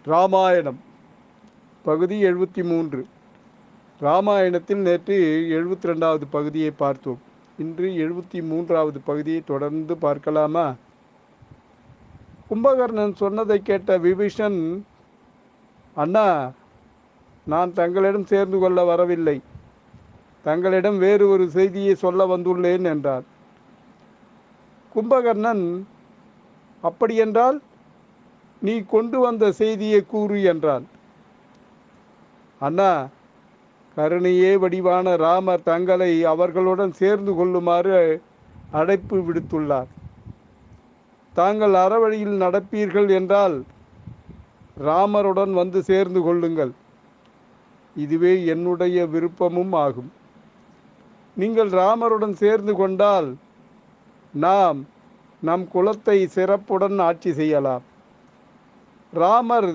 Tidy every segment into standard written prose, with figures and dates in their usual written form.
ராமாயணம் பகுதி 73. ராமாயணத்தில் நேற்று 72வது பகுதியை பார்த்தோம். இன்று 73வது பகுதியை தொடர்ந்து பார்க்கலாமா? கும்பகர்ணன் சொன்னதை கேட்ட விபீஷன், அண்ணா, நான் தங்களிடம் சேர்ந்து கொள்ள வரவில்லை, தங்களிடம் வேறு ஒரு செய்தியை சொல்ல வந்துள்ளேன் என்றார். கும்பகர்ணன், அப்படியென்றால் நீ கொண்டு வந்த செய்தியை கூறு என்றான். அண்ணா, கருணையே வடிவான ராமர் தங்களை அவர்களுடன் சேர்ந்து கொள்ளுமாறு அழைப்பு விடுத்துள்ளார். தாங்கள் அறவழியில் நடப்பீர்கள் என்றால் ராமருடன் வந்து சேர்ந்து கொள்ளுங்கள். இதுவே என்னுடைய விருப்பமும் ஆகும். நீங்கள் ராமருடன் சேர்ந்து கொண்டால் நாம் நம் குலத்தை சிறப்புடன் ஆட்சி செய்யலாம். ராமர்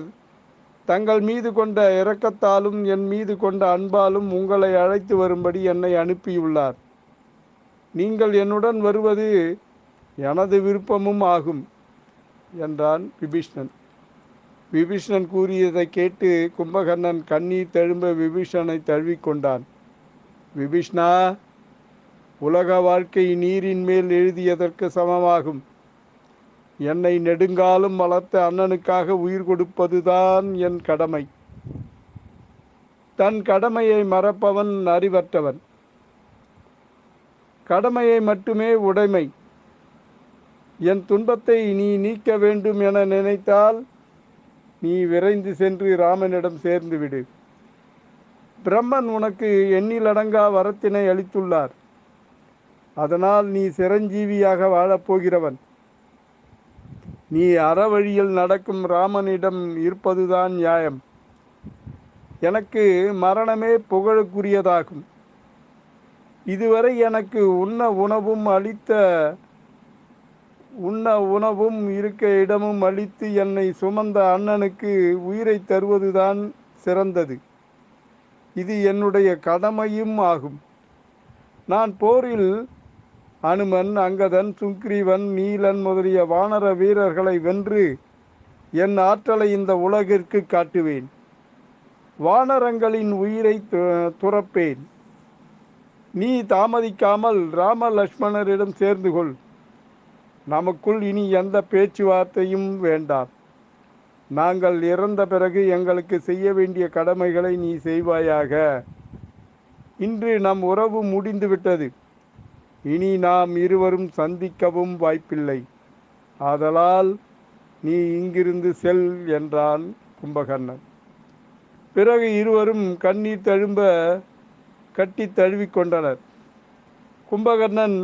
தங்கள் மீது கொண்ட இரக்கத்தாலும் என் மீது கொண்ட அன்பாலும் உங்களை அழைத்து வரும்படி என்னை அனுப்பியுள்ளார். நீங்கள் என்னுடன் வருவது எனது விருப்பமும் ஆகும் என்றான் விபீஷணன். விபீஷணன் கூறியதை கேட்டு கும்பகர்ணன் கண்ணீர் தழும்ப விபீஷணனை தழுவிக்கொண்டான். விபீஷ்ணா, உலக வாழ்க்கை நீரின் மேல் எழுதியதற்கு சமமாகும். என்னை நெடுங்காலம் வளர்த்த அண்ணனுக்காக உயிர் கொடுப்பதுதான் என் கடமை. தன் கடமையை மறப்பவன் அறிவற்றவன். கடமையை மட்டுமே உடைமை. என் துன்பத்தை நீ நீக்க வேண்டும் என நினைத்தால் நீ விரைந்து சென்று ராமனிடம் சேர்ந்து விடு. பிரம்மன் உனக்கு எண்ணிலடங்கா வரத்தினை அளித்துள்ளார். அதனால் நீ சிரஞ்சீவியாக வாழப்போகிறவன். நீ அறவழியில் நடக்கும் ராமனிடம் இருப்பதுதான் நியாயம். எனக்கு மரணமே புகழுக்குரியதாகும். இதுவரை எனக்கு உண்ண உணவும் இருக்க இடமும் அளித்து என்னை சுமந்த அண்ணனுக்கு உயிரை தருவதுதான் சிறந்தது. இது என்னுடைய கடமையும் ஆகும். நான் போரில் அனுமன், அங்கதன், சுக்ரீவன், நீலன் முதலிய வானர வீரர்களை வென்று என் ஆற்றலை இந்த உலகிற்கு காட்டுவேன். வானரங்களின் உயிரை துறப்பேன். நீ தாமதிக்காமல் ராம லட்சுமணரிடம் சேர்ந்து கொள். நமக்குள் இனி எந்த பேச்சுவார்த்தையும் வேண்டாம். நாங்கள் இறந்த பிறகு எங்களுக்கு செய்ய வேண்டிய கடமைகளை நீ செய்வாயாக. இன்று நம் உறவு முடிந்துவிட்டது. இனி நாம் இருவரும் சந்திக்கவும் வாய்ப்பில்லை. ஆதலால் நீ இங்கிருந்து செல் என்றான் கும்பகர்ணன். பிறகு இருவரும் கண்ணீர் தழும்ப கட்டி தழுவிக்கொண்டனர். கும்பகர்ணன்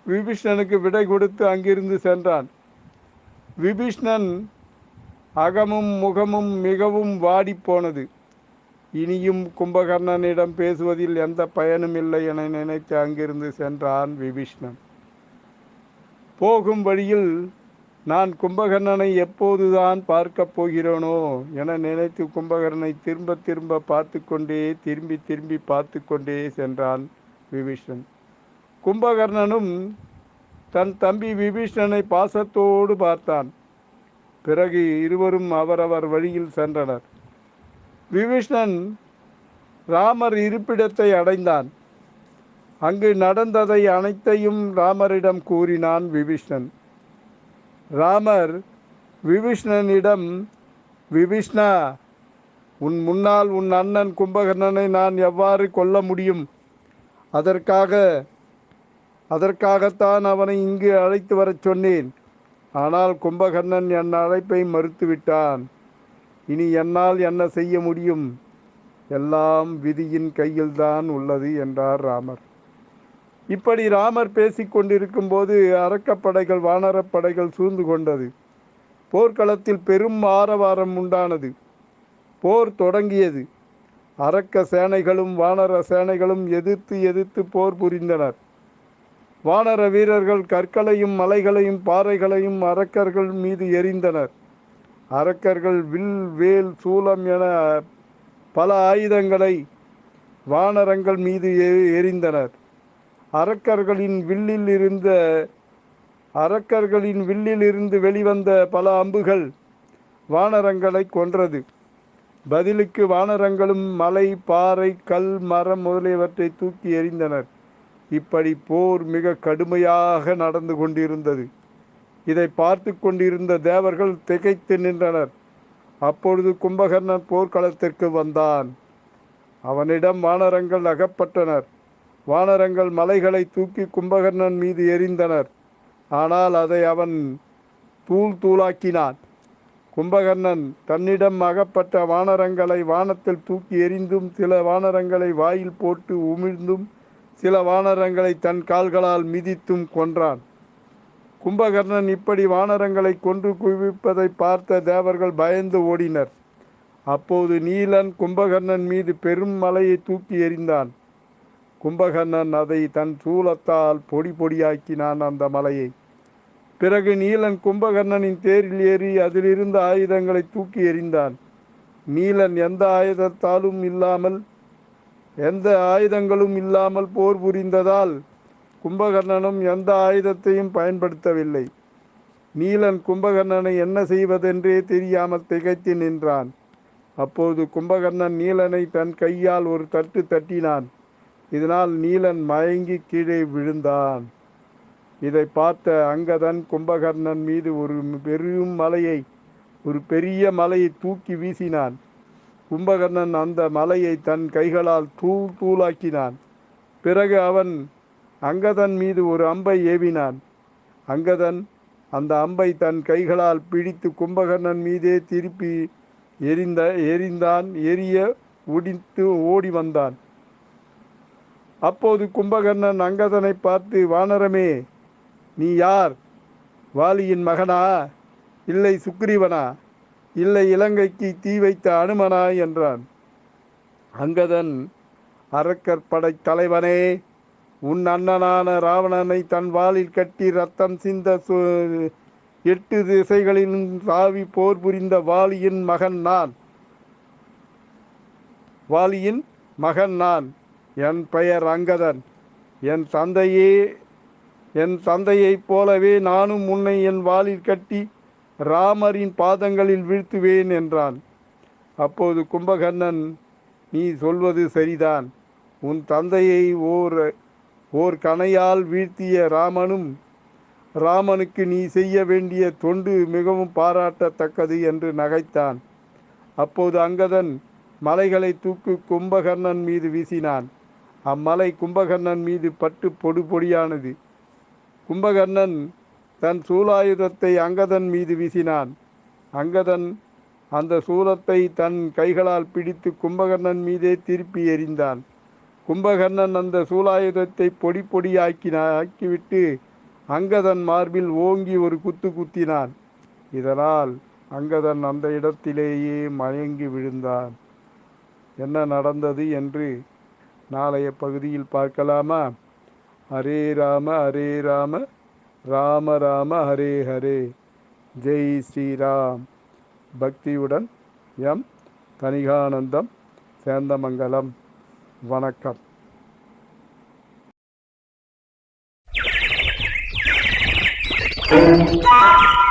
விபீஷணனுக்கு விடை கொடுத்து அங்கிருந்து சென்றான். விபீஷணன் அகமும் முகமும் மிகவும் வாடிப்போனது. இனியும் கும்பகர்ணனிடம் பேசுவதில் எந்த பயனும் இல்லை என நினைத்து அங்கிருந்து சென்றான் விபீஷணன். போகும் வழியில் நான் கும்பகர்ணனை எப்போதுதான் பார்க்கப் போகிறேனோ என நினைத்து கும்பகர்ணனை திரும்ப திரும்ப திரும்பி பார்த்து கொண்டே சென்றான் விபீஷணன். கும்பகர்ணனும் தன் தம்பி விபீஷணனை பாசத்தோடு பார்த்தான். பிறகு இருவரும் அவரவர் வழியில் சென்றனர். விபீஷணன் ராமர் இருப்பிடத்தை அடைந்தான். அங்கு நடந்ததை அனைத்தையும் ராமரிடம் கூறினான் விபீஷணன். ராமர் விபீஷணனிடம், விபீஷ்ணா, உன் முன்னால் உன் அண்ணன் கும்பகர்ணனை நான் எவ்வாறு கொல்ல முடியும்? அதற்காகத்தான் அவனை இங்கு அழைத்து வரச் சொன்னேன். ஆனால் கும்பகர்ணன் என் அழைப்பை மறுத்துவிட்டான். இனி என்னால் என்ன செய்ய முடியும்? எல்லாம் விதியின் கையில்தான் உள்ளது என்றார் ராமர். இப்படி ராமர் பேசிக்கொண்டிருக்கும் போது அரக்கப்படைகள் வானரப்படைகள் சூழ்ந்து கொண்டது. போர்க்களத்தில் பெரும் ஆரவாரம் உண்டானது. போர் தொடங்கியது. அரக்க சேனைகளும் வானர சேனைகளும் எதிர்த்து போர் புரிந்தனர். வானர வீரர்கள் கற்களையும் மலைகளையும் பாறைகளையும் அரக்கர்கள் மீது எறிந்தனர். அரக்கர்கள் வில், வேல், சூலம் என பல ஆயுதங்களை வானரங்கள் மீது எறிந்தனர். அரக்கர்களின் வில்லில் இருந்து வெளிவந்த பல அம்புகள் வானரங்களை கொன்றது. பதிலுக்கு வானரங்களும் மலை, பாறை, கல், மரம் முதலியவற்றை தூக்கி எறிந்தனர். இப்படி போர் மிக கடுமையாக நடந்து கொண்டிருந்தது. இதை பார்த்து கொண்டிருந்த தேவர்கள் திகைத்து நின்றனர். அப்பொழுது கும்பகர்ணன் போர்க்களத்திற்கு வந்தான். அவனிடம் வானரங்கள் அகப்பட்டனர். வானரங்கள் மலைகளை தூக்கி கும்பகர்ணன் மீது எறிந்தனர். ஆனால் அதை அவன் தூள் தூளாக்கினான். கும்பகர்ணன் தன்னிடம் அகப்பட்ட வானரங்களை வானத்தில் தூக்கி எறிந்தும், சில வானரங்களை வாயில் போட்டு உமிழ்ந்தும், சில வானரங்களை தன் கால்களால் மிதித்தும் கொன்றான். கும்பகர்ணன் இப்படி வானரங்களை கொன்று குவிப்பதை பார்த்த தேவர்கள் பயந்து ஓடினர். அப்போது நீலன் கும்பகர்ணன் மீது பெரும் மலையை தூக்கி எறிந்தான். கும்பகர்ணன் அதை தன் சூலத்தால் பொடி பொடியாக்கினான் அந்த மலையை. பிறகு நீலன் கும்பகர்ணனின் தேரில் ஏறி அதிலிருந்த ஆயுதங்களை தூக்கி எறிந்தான். நீலன் எந்த ஆயுதங்களும் இல்லாமல் போர் புரிந்ததால் கும்பகர்ணனும் எந்த ஆயுதத்தையும் பயன்படுத்தவில்லை. நீலன் கும்பகர்ணனை என்ன செய்வதென்றே தெரியாமல் திகைத்து நின்றான். அப்போது கும்பகர்ணன் நீலனை தன் கையால் ஒரு தட்டு தட்டினான். இதனால் நீலன் மயங்கி கீழே விழுந்தான். இதை பார்த்த அங்கதன் கும்பகர்ணன் மீது ஒரு பெரிய மலையை தூக்கி வீசினான். கும்பகர்ணன் அந்த மலையை தன் கைகளால் தூள் தூளாக்கினான். பிறகு அவன் அங்கதன் மீது ஒரு அம்பை ஏவினான். அங்கதன் அந்த அம்பை தன் கைகளால் பிடித்து கும்பகர்ணன் மீதே திருப்பி எறிந்தான். எரிய உடித்து ஓடி வந்தான். அப்போது கும்பகர்ணன் அங்கதனை பார்த்து, வானரமே, நீ யார்? வாலியின் மகனா? இல்லை சுக்ரீவனா? இல்லை இலங்கைக்கு தீ வைத்த அனுமனா என்றான். அங்கதன், அரக்கர் படை தலைவனே, உன் அண்ணனான ராவணனை தன் வாளில் கட்டி ரத்தம் சிந்த 8 திசைகளிலும் சாவி போர் புரிந்த வாலியின் மகன் நான். என் பெயர் அங்கதன். என் தந்தையைப் போலவே நானும் உன்னை என் வாளில் கட்டி ராமரின் பாதங்களில் வீழ்த்துவேன் என்றான். அப்போது கும்பகர்ணன், நீ சொல்வது சரிதான். உன் தந்தையை ஓர் கணையால் வீழ்த்திய ராமனுக்கு நீ செய்ய வேண்டிய தொண்டு மிகவும் பாராட்டத்தக்கது என்று நகைத்தான். அப்போது அங்கதன் மலைகளை தூக்கி கும்பகர்ணன் மீது வீசினான். அம்மலை கும்பகர்ணன் மீது பட்டு பொடு பொடியானது. கும்பகர்ணன் தன் சூலாயுதத்தை அங்கதன் மீது வீசினான். அங்கதன் அந்த சூலத்தை தன் கைகளால் பிடித்து கும்பகர்ணன் மீதே திருப்பி எறிந்தான். கும்பகர்ணன் அந்த சூலாயுதத்தை பொடி பொடியாக்கிவிட்டு அங்கதன் மார்பில் ஓங்கி ஒரு குத்து குத்தினான். இதனால் அங்கதன் அந்த இடத்திலேயே மயங்கி விழுந்தான். என்ன நடந்தது என்று நாளைய பகுதியில் பார்க்கலாமா? ஹரே ராம ஹரே ராம ராம ராம ஹரே ஹரே. ஜெய் ஸ்ரீராம். பக்தியுடன் எம் தனிகானந்தம், சேந்தமங்கலம். வணக்கம். Thank you.